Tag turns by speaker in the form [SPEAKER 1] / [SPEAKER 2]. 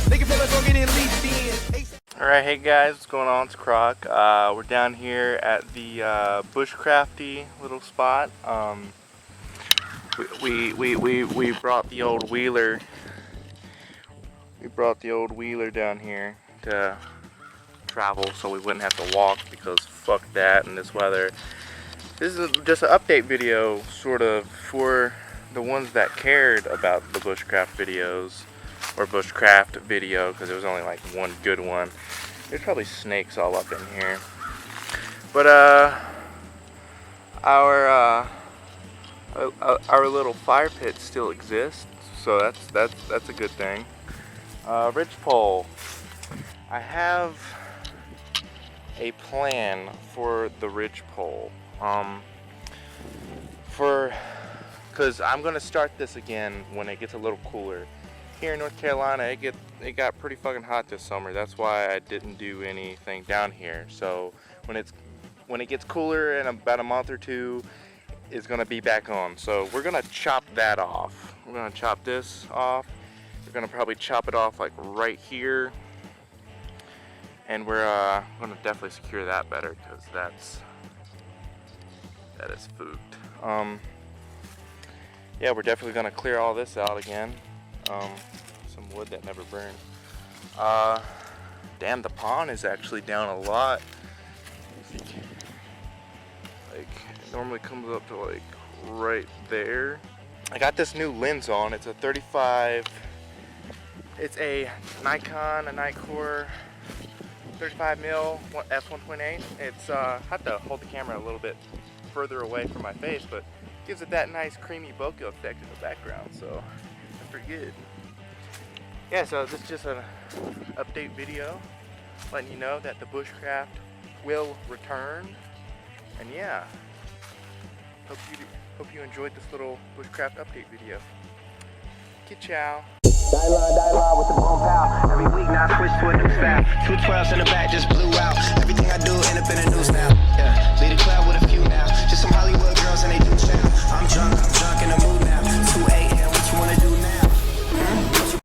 [SPEAKER 1] They can feel us all getting leased in.
[SPEAKER 2] Alright, hey guys, what's going on? It's Croc. We're down here at the Bushcrafty little spot. We brought the old wheeler. We brought the old wheeler down here to travel so we wouldn't have to walk, because fuck that in this weather. This is just an update video, sort of, for the ones that cared about the Bushcraft videos, or Bushcraft video, because there was only like one good one. There's probably snakes all up in here. But our little fire pit still exists, so that's a good thing. Ridgepole. I have a plan for the ridgepole. Because I'm gonna start this again when it gets a little cooler. Here in North Carolina, it got pretty fucking hot this summer. That's why I didn't do anything down here. So when it gets cooler in about a month or two, it's gonna be back on. So we're gonna chop that off. We're gonna chop this off. We're gonna probably chop it off like right here, and we're gonna definitely secure that better, because that is food. Yeah, we're definitely gonna clear all this out again. Some wood that never burned. Damn, the pond is actually down a lot. Like, it normally comes up to like right there. I got this new lens on. It's a 35. It's a Nikon, a Nikkor 35mm f1.8. It's I have to hold the camera a little bit further away from my face, but gives it that nice creamy bokeh effect in the background, so that's pretty good. Yeah, so this is just an update video letting you know that the Bushcraft will return. And yeah, hope you enjoyed this little Bushcraft update video. Ciao.
[SPEAKER 3] Die line with the boom pow. Every week now I switch to a new style. 212s in the back just blew out. Everything I do end up in the news now. Yeah, lead a cloud with a few now. Just some Hollywood girls and they do sound. I'm drunk.